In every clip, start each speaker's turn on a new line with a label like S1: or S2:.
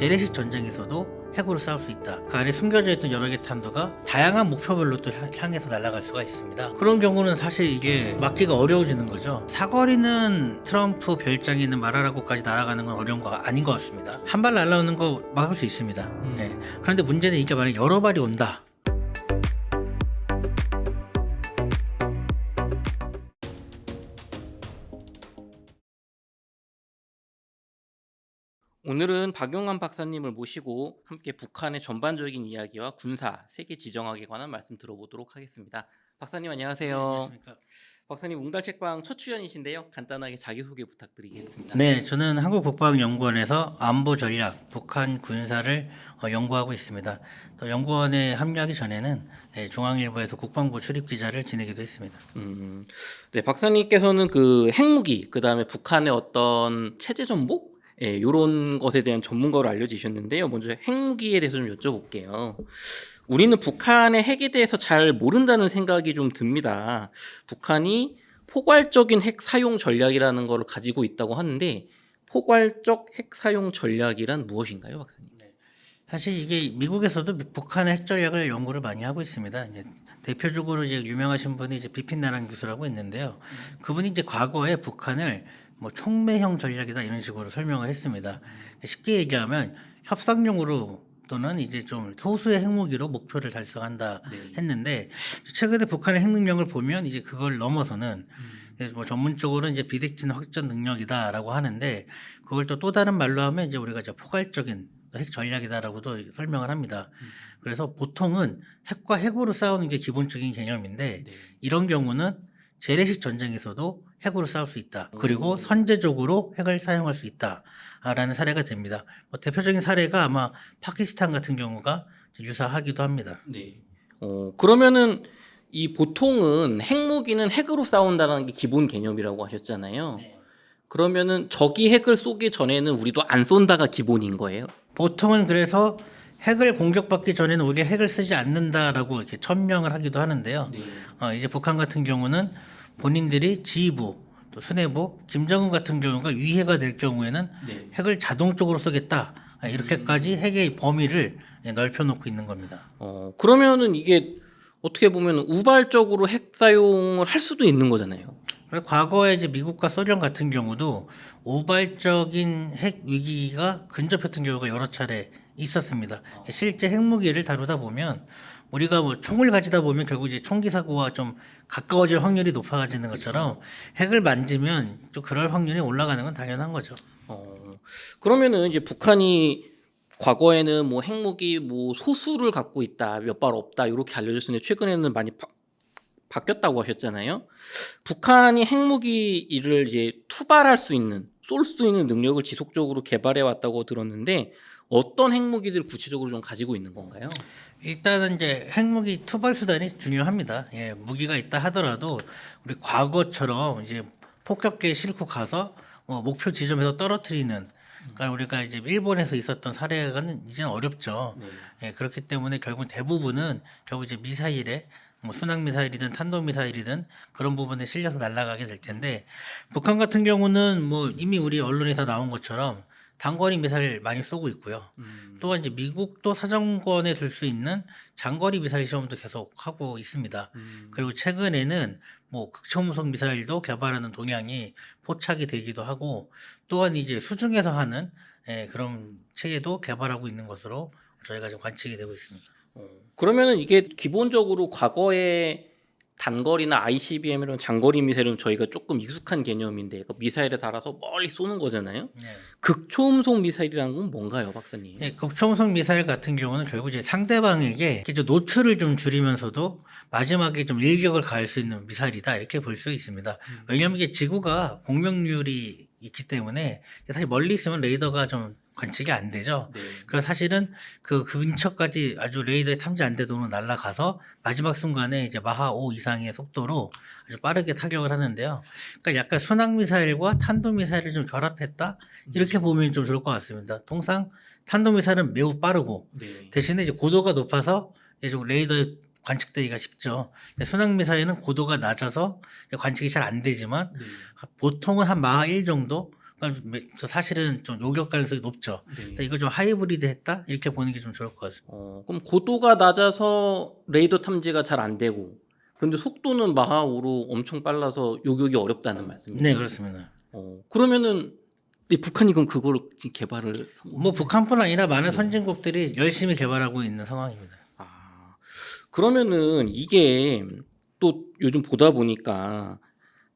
S1: 재래식 전쟁에서도 핵으로 싸울 수 있다. 그 안에 숨겨져 있던 여러 개의 탄도가 다양한 목표별로 또 향해서 날아갈 수가 있습니다. 그런 경우는 사실 이게 막기가 어려워지는 거죠. 사거리는 트럼프 별장에 있는 마라라고까지 날아가는 건 어려운 거 아닌 것 같습니다. 한 발 날아오는 거 막을 수 있습니다. 네. 그런데 문제는 이게 만약 여러 발이 온다.
S2: 오늘은 박용환 박사님을 모시고 함께 북한의 전반적인 이야기와 군사, 세계 지정학에 관한 말씀 들어보도록 하겠습니다. 박사님 안녕하세요.
S1: 안녕하십니까.
S2: 박사님 웅달책방 첫 출연이신데요. 간단하게 자기소개 부탁드리겠습니다.
S1: 네, 저는 한국국방연구원에서 안보 전략, 북한 군사를 연구하고 있습니다. 또 연구원에 합류하기 전에는 중앙일보에서 국방부 출입 기자를 지내기도 했습니다.
S2: 네, 박사님께서는 그 핵무기, 그 다음에 북한의 어떤 체제 전복, 이런 것에 대한 전문가로 알려지셨는데요. 먼저 핵무기에 대해서 좀 여쭤볼게요. 우리는 북한의 핵에 대해서 잘 모른다는 생각이 좀 듭니다. 북한이 포괄적인 핵 사용 전략이라는 걸 가지고 있다고 하는데 포괄적 핵 사용 전략이란 무엇인가요, 박사님?
S1: 사실 이게 미국에서도 북한의 핵 전략을 연구를 많이 하고 있습니다. 이제 대표적으로 이제 유명하신 분이 이제 비핀나란 교수라고 있는데요. 그분이 이제 과거에 북한을 뭐 총매형 전략이다 이런 식으로 설명을 했습니다. 쉽게 얘기하면 협상용으로 또는 이제 좀 소수의 핵무기로 목표를 달성한다 했는데 최근에 북한의 핵 능력을 보면 이제 그걸 넘어서는 뭐 전문적으로는 이제 비대칭 확전 능력이다라고 하는데 그걸 또 다른 말로 하면 이제 우리가 이제 포괄적인 핵 전략이다라고도 설명을 합니다. 그래서 보통은 핵과 핵으로 싸우는 게 기본적인 개념인데 이런 경우는 재래식 전쟁에서도 핵으로 싸울 수 있다. 그리고 선제적으로 핵을 사용할 수 있다라는 사례가 됩니다. 뭐 대표적인 사례가 아마 파키스탄 같은 경우가 유사하기도 합니다.
S2: 네. 그러면은 이 보통은 핵무기는 핵으로 싸운다는 게 기본 개념이라고 하셨잖아요. 그러면은 적이 핵을 쏘기 전에는 우리도 안 쏜다가 기본인 거예요?
S1: 보통은 그래서 핵을 공격받기 전에는 우리 핵을 쓰지 않는다라고 이렇게 천명을 하기도 하는데요. 이제 북한 같은 경우는 본인들이 지휘부, 또 수뇌부, 김정은 같은 경우가 위해가 될 경우에는 핵을 자동적으로 쏘겠다. 이렇게까지 핵의 범위를 넓혀놓고 있는 겁니다.
S2: 그러면은 이게 어떻게 보면 우발적으로 핵 사용을 할 수도 있는 거잖아요.
S1: 과거에 이제 미국과 소련 같은 경우도 우발적인 핵 위기가 근접했던 경우가 여러 차례 있었습니다. 실제 핵무기를 다루다 보면 우리가 뭐 총을 가지다 보면 결국 이제 총기 사고와 좀 가까워질 확률이 높아지는 것처럼 핵을 만지면 또 그럴 확률이 올라가는 건 당연한 거죠.
S2: 그러면은 이제 북한이 과거에는 뭐 핵무기 뭐 소수를 갖고 있다, 몇 발 없다 이렇게 알려졌었는데 최근에는 많이 바뀌었다고 하셨잖아요. 북한이 핵무기를 이제 투발할 수 있는, 쏠 수 있는 능력을 지속적으로 개발해 왔다고 들었는데 어떤 핵무기들을 구체적으로 좀 가지고 있는 건가요?
S1: 일단은 이제 핵무기 투발 수단이 중요합니다. 무기가 있다 하더라도 우리 과거처럼 이제 폭격기에 싣고 가서 목표 지점에서 떨어뜨리는 그러니까 우리가 이제 일본에서 있었던 사례는 이제는 어렵죠. 그렇기 때문에 결국 대부분은 결국 이제 미사일에 뭐 순항 미사일이든 탄도 미사일이든 그런 부분에 실려서 날아가게 될 텐데 북한 같은 경우는 뭐 이미 우리 언론에 다 나온 것처럼 단거리 미사일 많이 쏘고 있고요. 또한 이제 미국도 사정권에 들 수 있는 장거리 미사일 시험도 계속 하고 있습니다. 그리고 최근에는 뭐 극초음속 미사일도 개발하는 동향이 포착이 되기도 하고 또한 이제 수중에서 하는 그런 체계도 개발하고 있는 것으로 저희가 지금 관측이 되고 있습니다.
S2: 그러면은 이게 기본적으로 과거에 단거리나 ICBM이랑 장거리 미사일은 저희가 조금 익숙한 개념인데 그 미사일에 달아서 멀리 쏘는 거잖아요. 극초음속 미사일이라는 건 뭔가요, 박사님?
S1: 극초음속 미사일 같은 경우는 결국 이제 상대방에게 노출을 좀 줄이면서도 마지막에 좀 일격을 가할 수 있는 미사일이다 이렇게 볼 수 있습니다. 왜냐하면 이게 지구가 공명률이 있기 때문에 사실 멀리 있으면 레이더가 좀 관측이 안 되죠. 그래서 사실은 그 근처까지 아주 레이더에 탐지 안 되도록 날아가서 마지막 순간에 이제 마하 5 이상의 속도로 아주 빠르게 타격을 하는데요. 그러니까 약간 순항 미사일과 탄도 미사일을 좀 결합했다 이렇게 보면 좀 좋을 것 같습니다. 통상 탄도 미사일은 매우 빠르고 대신에 이제 고도가 높아서 이제 좀 레이더에 관측되기가 쉽죠. 순항 미사일은 고도가 낮아서 관측이 잘 안 되지만 보통은 한 마하 1 정도 그러니까 사실은 좀 요격 가능성이 높죠.
S2: 네.
S1: 그래서 이걸 좀 하이브리드 했다 이렇게 보는 게 좀 좋을 것 같습니다.
S2: 그럼 고도가 낮아서 레이더 탐지가 잘 안 되고 그런데 속도는 마하 5로 엄청 빨라서 요격이 어렵다는 말씀이죠?
S1: 네, 그렇습니다.
S2: 그러면은 북한이 그럼 그걸 지금 개발을
S1: 뭐 북한뿐 아니라 많은
S2: 네.
S1: 선진국들이 열심히 개발하고 있는 상황입니다.
S2: 그러면은 이게 또 요즘 보다 보니까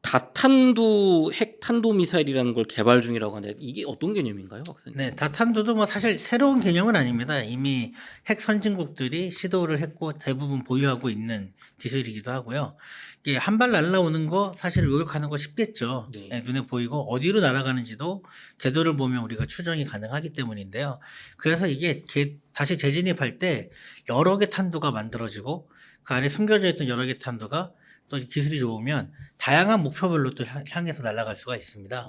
S2: 다탄두 핵 탄도 미사일이라는 걸 개발 중이라고 하는데 이게 어떤 개념인가요, 박사님?
S1: 네, 다탄두도 뭐 사실 새로운 개념은 아닙니다. 이미 핵 선진국들이 시도를 했고 대부분 보유하고 있는 기술이기도 하고요. 이게 한 발 날라오는 거 사실 요격하는 거 쉽겠죠.
S2: 네.
S1: 네, 눈에 보이고 어디로 날아가는지도 궤도를 보면 우리가 추정이 가능하기 때문인데요. 그래서 이게 다시 재진입할 때 여러 개 탄두가 만들어지고 그 안에 숨겨져 있던 여러 개 탄두가 또 기술이 좋으면 다양한 목표별로 또 향해서 날아갈 수가 있습니다.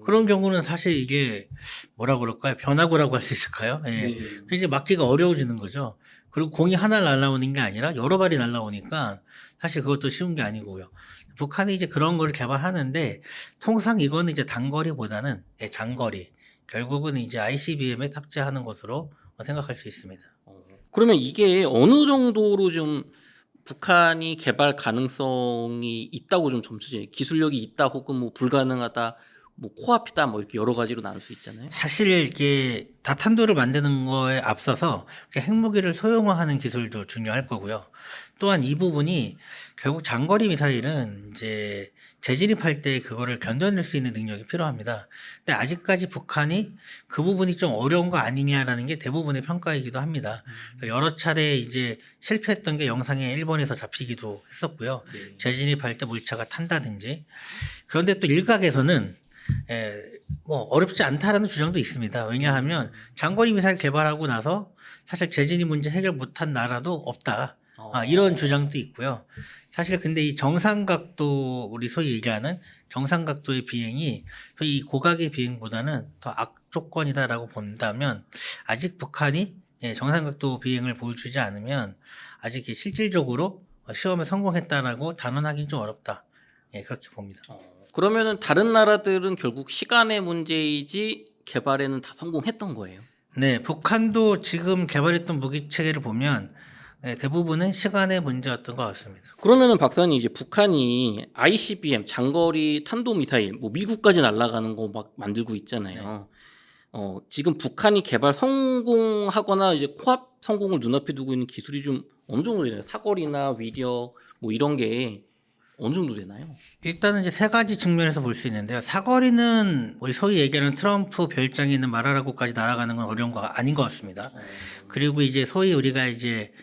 S1: 그런 경우는 사실 이게 뭐라 그럴까요? 변화구라고 할 수 있을까요? 예.
S2: 네.
S1: 그 이제 막기가 어려워지는 거죠. 그리고 공이 하나 날아오는 게 아니라 여러 발이 날아오니까 사실 그것도 쉬운 게 아니고요. 북한이 이제 그런 걸 개발하는데 통상 이거는 이제 단거리보다는 장거리. 결국은 이제 ICBM에 탑재하는 것으로 생각할 수 있습니다.
S2: 그러면 이게 어느 정도로 좀 북한이 개발 가능성이 있다고 좀 점수지 기술력이 있다 혹은 뭐 불가능하다 뭐 코앞이다 뭐 이렇게 여러 가지로 나눌 수 있잖아요.
S1: 사실 이게 다탄두를 만드는 거에 앞서서 핵무기를 소형화하는 기술도 중요할 거고요. 또한 이 부분이 결국 장거리 미사일은 이제 재진입할 때 그거를 견뎌낼 수 있는 능력이 필요합니다. 근데 아직까지 북한이 그 부분이 좀 어려운 거 아니냐라는 게 대부분의 평가이기도 합니다. 여러 차례 이제 실패했던 게 영상에 일본에서 잡히기도 했었고요.
S2: 네.
S1: 재진입할 때 물차가 탄다든지. 그런데 또 일각에서는 뭐 어렵지 않다라는 주장도 있습니다. 왜냐하면 장거리 미사일 개발하고 나서 사실 재진입 문제 해결 못한 나라도 없다. 이런 주장도 있고요. 사실 근데 이 정상각도 우리 소위 얘기하는 정상각도의 비행이 이 고각의 비행보다는 더 악조건이다라고 본다면 아직 북한이 정상각도 비행을 보여주지 않으면 아직 실질적으로 시험에 성공했다라고 단언하기는 좀 어렵다. 그렇게 봅니다.
S2: 그러면은 다른 나라들은 결국 시간의 문제이지 개발에는 다 성공했던 거예요.
S1: 네, 북한도 지금 개발했던 무기 체계를 보면 대부분은 시간의 문제였던 것 같습니다.
S2: 그러면은 박사님 이제 북한이 ICBM 장거리 탄도 미사일 뭐 미국까지 날아가는 거 막 만들고 있잖아요. 지금 북한이 개발 성공하거나 이제 코앞 성공을 눈앞에 두고 있는 기술이 좀 어느 정도 되나요? 사거리나 위력 뭐 이런 게 어느 정도 되나요?
S1: 일단은 이제 세 가지 측면에서 볼 수 있는데요. 사거리는 우리 소위 얘기하는 트럼프 별장에 있는 마라라고까지 날아가는 건 어려운 거 아닌 것 같습니다. 그리고 이제 소위 우리가 이제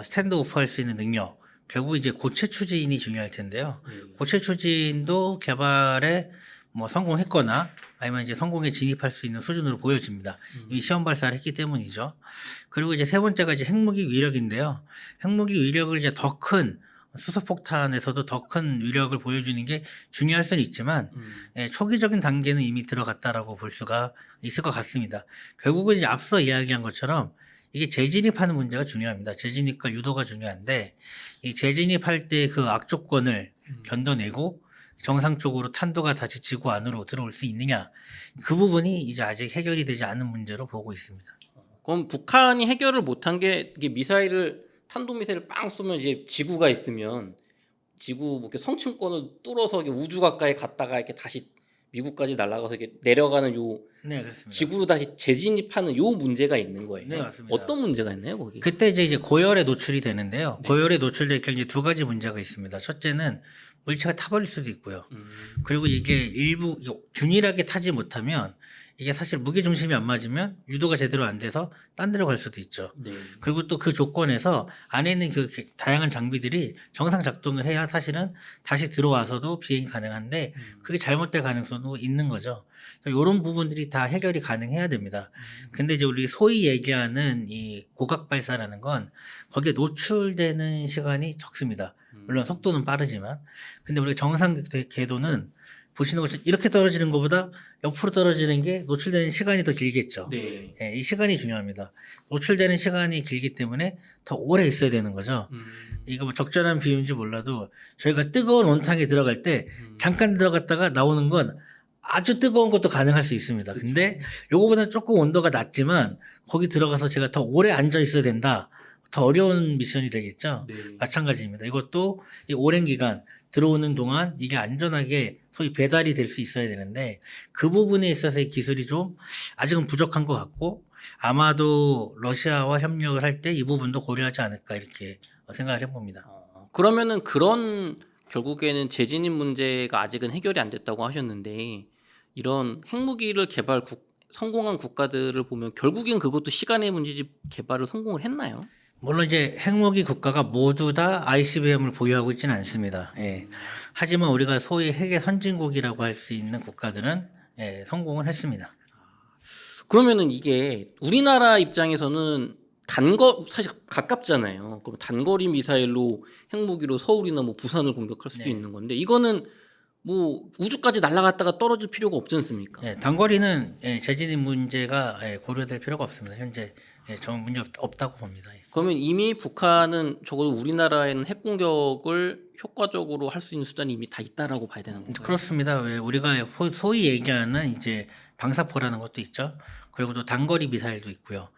S1: 스탠드오프 할 수 있는 능력, 결국 이제 고체 추진이 중요할 텐데요. 고체 추진도 개발에 뭐 성공했거나 아니면 이제 성공에 진입할 수 있는 수준으로 보여집니다. 이미 시험 발사를 했기 때문이죠. 그리고 이제 세 번째가 이제 핵무기 위력인데요. 핵무기 위력을 이제 더 큰 수소폭탄에서도 더 큰 위력을 보여주는 게 중요할 수는 있지만 초기적인 단계는 이미 들어갔다라고 볼 수가 있을 것 같습니다. 결국은 이제 앞서 이야기한 것처럼 이게 재진입하는 문제가 중요합니다. 재진입과 유도가 중요한데 이 재진입할 때 그 악조건을 견뎌내고 정상적으로 탄도가 다시 지구 안으로 들어올 수 있느냐 그 부분이 이제 아직 해결이 되지 않은 문제로 보고 있습니다.
S2: 그럼 북한이 해결을 못한 게 이게 미사일을 탄도 미사일을 빵 쏘면 이제 지구가 있으면 지구 뭐 이렇게 성층권을 뚫어서 이렇게 우주 가까이 갔다가 이렇게 다시 미국까지 날아가서 이렇게 내려가는 요
S1: 네, 그렇습니다.
S2: 지구로 다시 재진입하는 요 문제가 있는 거예요.
S1: 네, 맞습니다.
S2: 어떤 문제가 있나요, 거기?
S1: 그때 이제 고열에 노출이 되는데요.
S2: 네.
S1: 고열에 노출될 경우에 두 가지 문제가 있습니다. 첫째는 물체가 타버릴 수도 있고요. 그리고 이게 일부 균일하게 타지 못하면 이게 사실 무게 중심이 안 맞으면 유도가 제대로 안 돼서 딴 데로 갈 수도 있죠.
S2: 네.
S1: 그리고 또 그 조건에서 안에 있는 그 다양한 장비들이 정상 작동을 해야 사실은 다시 들어와서도 비행이 가능한데 그게 잘못될 가능성도 있는 거죠. 이런 부분들이 다 해결이 가능해야 됩니다. 근데 이제 우리 소위 얘기하는 이 고각 발사라는 건 거기에 노출되는 시간이 적습니다. 물론 속도는 빠르지만. 근데 우리가 정상 궤도는 보시는 것처럼 이렇게 떨어지는 것보다 옆으로 떨어지는 게 노출되는 시간이 더 길겠죠.
S2: 네.
S1: 이 시간이 중요합니다. 노출되는 시간이 길기 때문에 더 오래 있어야 되는 거죠. 이거 뭐 적절한 비유인지 몰라도 저희가 뜨거운 온탕에 들어갈 때 잠깐 들어갔다가 나오는 건 아주 뜨거운 것도 가능할 수 있습니다. 근데 요거보다 조금 온도가 낮지만 거기 들어가서 제가 더 오래 앉아 있어야 된다. 더 어려운 미션이 되겠죠.
S2: 네.
S1: 마찬가지입니다. 이것도 이 오랜 기간 들어오는 동안 이게 안전하게 소위 배달이 될 수 있어야 되는데 그 부분에 있어서의 기술이 좀 아직은 부족한 것 같고 아마도 러시아와 협력을 할 때 이 부분도 고려하지 않을까 이렇게 생각을 해봅니다.
S2: 그러면은 그런 결국에는 재진입 문제가 아직은 해결이 안 됐다고 하셨는데 이런 핵무기를 성공한 국가들을 보면 결국엔 그것도 시간의 문제지 개발을 성공을 했나요?
S1: 물론 이제 핵무기 국가가 모두 다 ICBM을 보유하고 있지는 않습니다. 예. 하지만 우리가 소위 핵의 선진국이라고 할 수 있는 국가들은 예, 성공을 했습니다.
S2: 그러면은 이게 우리나라 입장에서는 사실 가깝잖아요. 그럼 단거리 미사일로 핵무기로 서울이나 뭐 부산을 공격할 수도
S1: 네.
S2: 있는 건데 이거는 뭐 우주까지 날아갔다가 떨어질 필요가 없지 않습니까?
S1: 예, 단거리는 예, 재진입 문제가 예, 고려될 필요가 없습니다. 현재 예, 전 문제 없다고 봅니다. 예.
S2: 그러면 이미 북한은 적어도 우리나라에는 핵 공격을 효과적으로 할 수 있는 수단이 이미 다 있다라고 봐야 되는 건가요?
S1: 그렇습니다. 왜 우리가 소위 얘기하는 이제 방사포라는 것도 있죠. 그리고 또 단거리 미사일도 있고요.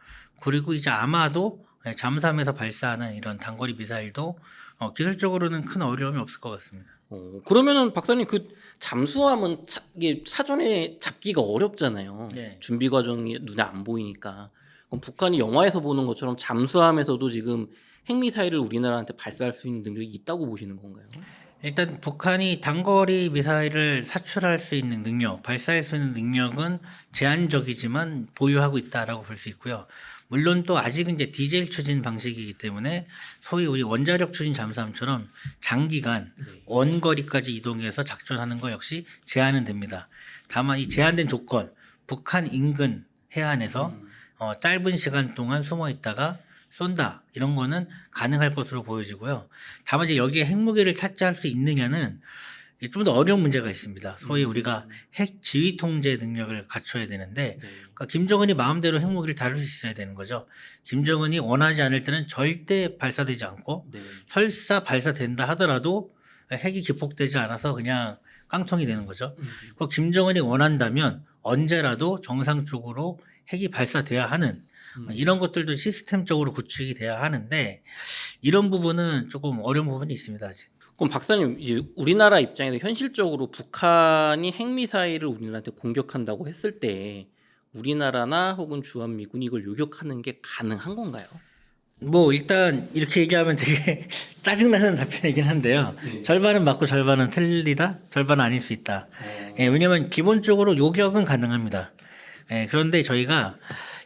S1: 그리고 이제 아마도 예, 잠수함에서 발사하는 이런 단거리 미사일도 기술적으로는 큰 어려움이 없을 것 같습니다.
S2: 그러면은 박사님 그 잠수함은 이게 사전에 잡기가 어렵잖아요.
S1: 네.
S2: 준비 과정이 눈에 안 보이니까. 그럼 북한이 영화에서 보는 것처럼 잠수함에서도 지금 핵미사일을 우리나라한테 발사할 수 있는 능력이 있다고 보시는 건가요?
S1: 일단 북한이 단거리 미사일을 사출할 수 있는 능력, 발사할 수 있는 능력은 제한적이지만 보유하고 있다라고 볼 수 있고요. 물론 또 아직은 이제 디젤 추진 방식이기 때문에 소위 우리 원자력 추진 잠수함처럼 장기간
S2: 네.
S1: 원거리까지 이동해서 작전하는 거 역시 제한은 됩니다. 다만 이 제한된 조건, 북한 인근 해안에서 짧은 시간 동안 숨어 있다가 쏜다 이런 거는 가능할 것으로 보여지고요. 다만 이제 여기에 핵무기를 탑재할 수 있느냐는 좀 더 어려운 문제가 있습니다. 소위 우리가 핵 지휘 통제 능력을 갖춰야 되는데
S2: 네.
S1: 그러니까 김정은이 마음대로 핵무기를 다룰 수 있어야 되는 거죠. 김정은이 원하지 않을 때는 절대 발사되지 않고
S2: 네.
S1: 설사 발사된다 하더라도 핵이 기폭되지 않아서 그냥 깡통이 되는 거죠. 그리고 김정은이 원한다면 언제라도 정상적으로 핵이 발사돼야 하는 이런 것들도 시스템적으로 구축이 돼야 하는데 이런 부분은 조금 어려운 부분이 있습니다. 아직.
S2: 그럼 박사님 이제 우리나라 입장에서 현실적으로 북한이 핵미사일을 우리나라한테 공격한다고 했을 때 우리나라나 혹은 주한미군이 이걸 요격하는 게 가능한 건가요?
S1: 뭐 일단 이렇게 얘기하면 되게 짜증나는 답변이긴 한데요. 절반은 맞고 절반은 틀리다, 절반은 아닐 수 있다. 예, 왜냐하면 기본적으로 요격은 가능합니다. 예, 그런데 저희가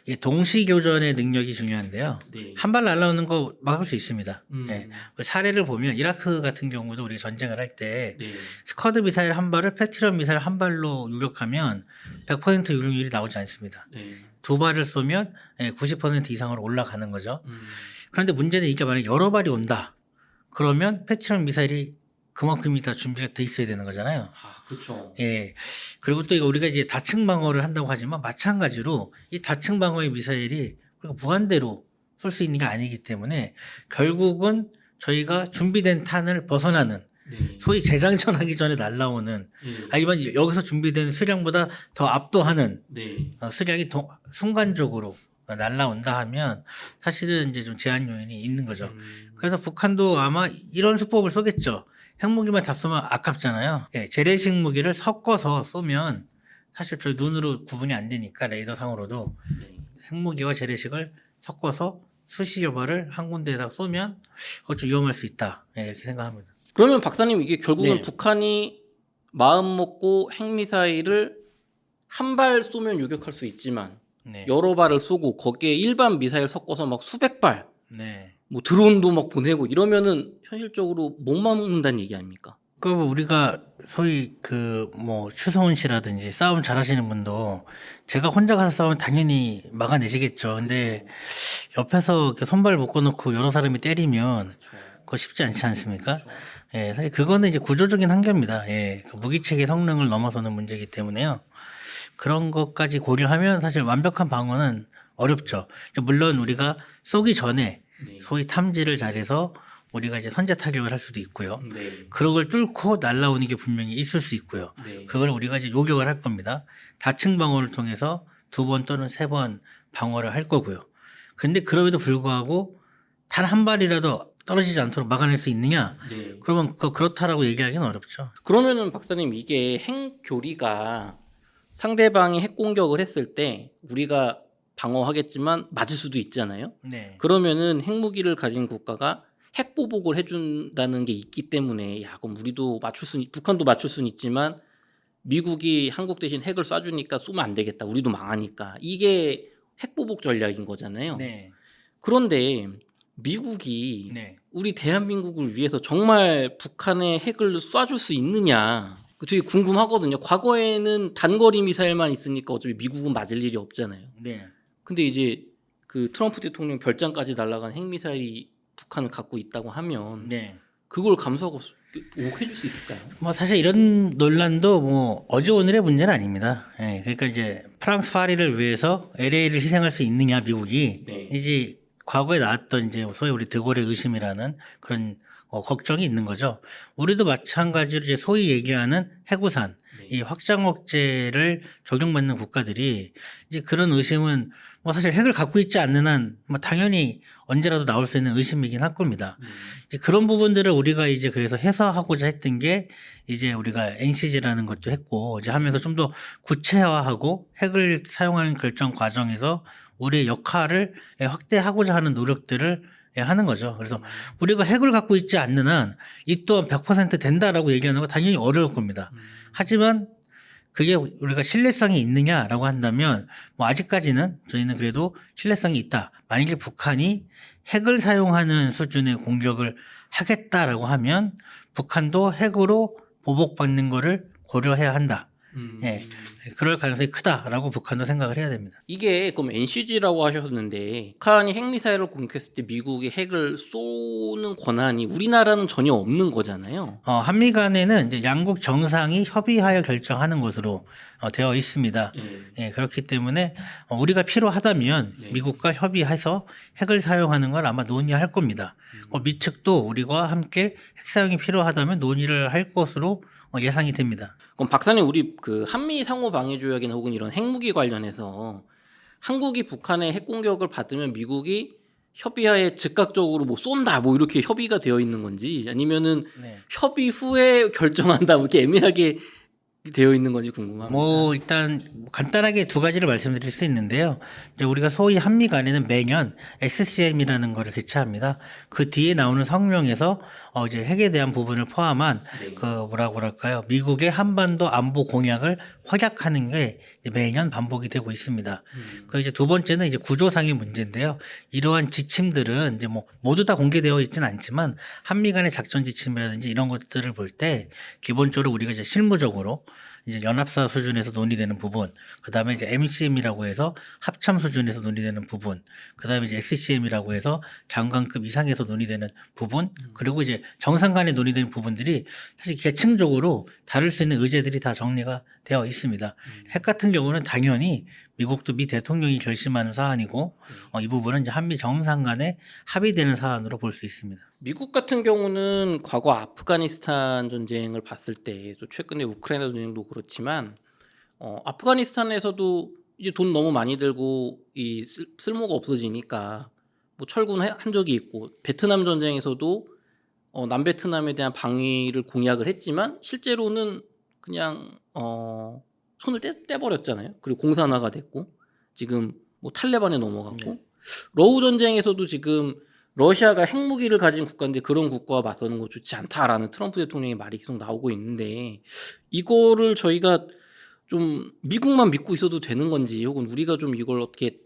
S1: 이 동시교전의 능력이 중요한데요.
S2: 네.
S1: 한 발 날라오는 거 막을 수 있습니다.
S2: 음.
S1: 예, 사례를 보면 이라크 같은 경우도 우리 전쟁을 할 때
S2: 네.
S1: 스커드 미사일 한 발을 패트리엇 미사일 한 발로 요격하면 100% 요격률이 나오지 않습니다.
S2: 네.
S1: 두 발을 쏘면 90% 이상으로 올라가는 거죠. 그런데 문제는 이게 만약 여러 발이 온다. 그러면 패트리엇 미사일이 그만큼이 다 준비가 돼 있어야 되는 거잖아요.
S2: 아, 그렇죠.
S1: 예. 그리고 또 이거 우리가 이제 다층 방어를 한다고 하지만 마찬가지로 이 다층 방어의 미사일이 우리가 무한대로 쏠 수 있는 게 아니기 때문에 결국은 저희가 준비된 탄을 벗어나는
S2: 네.
S1: 소위 재장전하기 전에 날라오는
S2: 네.
S1: 아니면 여기서 준비된 수량보다 더 압도하는
S2: 네.
S1: 수량이 순간적으로 날라온다 하면 사실은 이제 좀 제한 요인이 있는 거죠. 그래서 북한도 아마 이런 수법을 쏘겠죠. 핵무기만 다 쏘면 아깝잖아요. 예, 재래식 무기를 섞어서 쏘면 사실 저희 눈으로 구분이 안 되니까 레이더상으로도
S2: 네.
S1: 핵무기와 재래식을 섞어서 수시여 발을 한 군데에다 쏘면 그것 좀 위험할 수 있다. 예, 이렇게 생각합니다.
S2: 그러면 박사님 이게 결국은
S1: 네.
S2: 북한이 마음 먹고 핵미사일을 한 발 쏘면 요격할 수 있지만
S1: 네.
S2: 여러 발을 쏘고 거기에 일반 미사일 섞어서 막 수백 발,
S1: 네.
S2: 뭐 드론도 막 보내고 이러면은 현실적으로 못 막는다는 얘기 아닙니까?
S1: 그 우리가 소위 그 뭐 추성훈 씨라든지 싸움 잘하시는 분도 제가 혼자 가서 싸우면 당연히 막아내시겠죠. 근데 옆에서 이렇게 손발 묶어놓고 여러 사람이 때리면 그거 쉽지 않지 않습니까? 예, 사실 그거는 이제 구조적인 한계입니다. 예, 그 무기체계 성능을 넘어서는 문제이기 때문에요. 그런 것까지 고려하면 사실 완벽한 방어는 어렵죠. 물론 우리가 쏘기 전에
S2: 네.
S1: 소위 탐지를 잘해서 우리가 이제 선제 타격을 할 수도 있고요.
S2: 네.
S1: 그런 걸 뚫고 날아오는 게 분명히 있을 수 있고요.
S2: 네.
S1: 그걸 우리가 이제 요격을 할 겁니다. 다층 방어를 통해서 2번 또는 3번 방어를 할 거고요. 근데 그럼에도 불구하고 단 한 발이라도 떨어지지 않도록 막아낼 수 있느냐?
S2: 네.
S1: 그러면 그렇다라고 얘기하기는 어렵죠.
S2: 그러면은 박사님 이게 핵교리가 상대방이 핵 공격을 했을 때 우리가 방어하겠지만 맞을 수도 있잖아요.
S1: 네.
S2: 그러면은 핵무기를 가진 국가가 핵 보복을 해준다는 게 있기 때문에 야 그럼 우리도 북한도 맞출 수는 있지만 미국이 한국 대신 핵을 쏴주니까 쏘면 안 되겠다. 우리도 망하니까 이게 핵 보복 전략인 거잖아요.
S1: 네.
S2: 그런데 미국이
S1: 네.
S2: 우리 대한민국을 위해서 정말 북한에 핵을 쏴줄 수 있느냐 되게 궁금하거든요. 과거에는 단거리 미사일만 있으니까 어차피 미국은 맞을 일이 없잖아요.
S1: 네.
S2: 근데 이제 그 트럼프 대통령 별장까지 날아간 핵미사일이 북한을 갖고 있다고 하면
S1: 네.
S2: 그걸 감수하고 보복해줄 수 있을까요?
S1: 뭐 사실 이런 논란도 뭐 어제 오늘의 문제는 아닙니다. 예, 그러니까 이제 프랑스 파리를 위해서 LA를 희생할 수 있느냐 미국이
S2: 네.
S1: 이제 과거에 나왔던 이제 소위 우리 드골의 의심이라는 그런 걱정이 있는 거죠. 우리도 마찬가지로 이제 소위 얘기하는 해구산
S2: 네.
S1: 이 확장 억제를 적용받는 국가들이 이제 그런 의심은 뭐 사실 핵을 갖고 있지 않는 한 뭐 당연히 언제라도 나올 수 있는 의심이긴 할 겁니다. 이제 그런 부분들을 우리가 이제 그래서 해소하고자 했던 게 이제 우리가 NCG라는 것도 했고 이제 하면서 좀 더 구체화하고 핵을 사용하는 결정 과정에서 우리의 역할을 확대하고자 하는 노력들을 하는 거죠. 그래서 우리가 핵을 갖고 있지 않는 한 이 또한 100% 된다라고 얘기하는 거 당연히 어려울 겁니다. 하지만 그게 우리가 신뢰성이 있느냐라고 한다면 뭐 아직까지는 저희는 그래도 신뢰성이 있다. 만약에 북한이 핵을 사용하는 수준의 공격을 하겠다라고 하면 북한도 핵으로 보복받는 거를 고려해야 한다. 예, 그럴 가능성이 크다라고 북한도 생각을 해야 됩니다.
S2: 이게 그럼 NCG라고 하셨는데 북한이 핵미사일을 공격했을 때 미국이 핵을 쏘는 권한이 우리나라는 전혀 없는 거잖아요.
S1: 한미 간에는 이제 양국 정상이 협의하여 결정하는 것으로 되어 있습니다. 예, 그렇기 때문에 우리가 필요하다면
S2: 네.
S1: 미국과 협의해서 핵을 사용하는 걸 아마 논의할 겁니다. 미 측도 우리와 함께 핵 사용이 필요하다면 논의를 할 것으로 예상이 됩니다.
S2: 그럼 박사님 우리 그 한미 상호 방위 조약이나 혹은 이런 핵무기 관련해서 한국이 북한의 핵 공격을 받으면 미국이 협의하에 즉각적으로 뭐 쏜다 뭐 이렇게 협의가 되어 있는 건지 아니면은
S1: 네.
S2: 협의 후에 결정한다 뭐 이렇게 애매하게 되어 있는 건지 궁금합니다.
S1: 뭐 일단 간단하게 두 가지를 말씀드릴 수 있는데요. 이제 우리가 소위 한미 간에는 매년 SCM이라는 거를 개최합니다. 그 뒤에 나오는 성명에서 이제 핵에 대한 부분을 포함한
S2: 네.
S1: 그 뭐라고 그럴까요? 미국의 한반도 안보 공약을 확약하는 게 매년 반복이 되고 있습니다. 그 이제 두 번째는 이제 구조상의 문제인데요. 이러한 지침들은 이제 뭐 모두 다 공개되어 있지는 않지만 한미 간의 작전 지침이라든지 이런 것들을 볼 때 기본적으로 우리가 이제 실무적으로 이제 연합사 수준에서 논의되는 부분, 그 다음에 이제 MCM이라고 해서 합참 수준에서 논의되는 부분, 그 다음에 이제 SCM이라고 해서 장관급 이상에서 논의되는 부분, 그리고 이제 정상 간에 논의되는 부분들이 사실 계층적으로 다룰 수 있는 의제들이 다 정리가 되어 있습니다. 핵 같은 경우는 당연히 미국도 미 대통령이 결심하는 사안이고 이 부분은 이제 한미 정상 간에 합의되는 사안으로 볼 수 있습니다.
S2: 미국 같은 경우는 과거 아프가니스탄 전쟁을 봤을 때 또 최근에 우크라이나 전쟁도 그렇지만 아프가니스탄에서도 이제 돈 너무 많이 들고 이 쓸모가 없어지니까 뭐 철군한 적이 있고 베트남 전쟁에서도 남베트남에 대한 방위를 공약을 했지만 실제로는 그냥 손을 떼버렸잖아요. 그리고 공산화가 됐고 지금 뭐 탈레반에 넘어갔고
S1: 네.
S2: 러우 전쟁에서도 지금 러시아가 핵무기를 가진 국가인데 그런 국가와 맞서는 거 좋지 않다라는 트럼프 대통령의 말이 계속 나오고 있는데 이거를 저희가 좀 미국만 믿고 있어도 되는 건지 혹은 우리가 좀 이걸 어떻게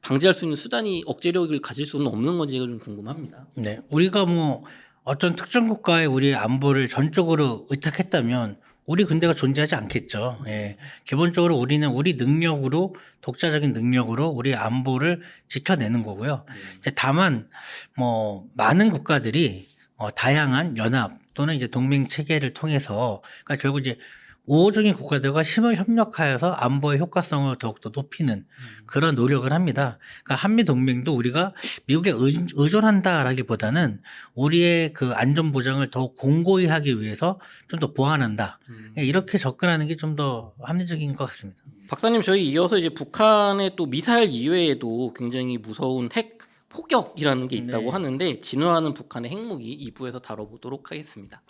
S2: 방지할 수 있는 수단이 억제력을 가질 수는 없는 건지가 좀 궁금합니다.
S1: 네, 우리가 뭐 어떤 특정 국가에 우리의 안보를 전적으로 의탁했다면 우리 군대가 존재하지 않겠죠. 예. 기본적으로 우리는 우리 능력으로 독자적인 능력으로 우리 안보를 지켜내는 거고요. 이제 다만 뭐 많은 국가들이 다양한 연합 또는 이제 동맹 체계를 통해서 그러니까 결국 이제 우호적인 국가들과 힘을 협력하여서 안보의 효과성을 더욱더 높이는 그런 노력을 합니다. 그러니까 한미 동맹도 우리가 미국에 의존한다라기보다는 우리의 그 안전 보장을 더욱 공고히 하기 위해서 좀 더 보완한다. 이렇게 접근하는 게 좀 더 합리적인 것 같습니다.
S2: 박사님, 저희 이어서 이제 북한의 또 미사일 이외에도 굉장히 무서운 핵 포격이라는 게 있다고
S1: 네.
S2: 하는데 진화하는 북한의 핵무기 2부에서 다뤄보도록 하겠습니다.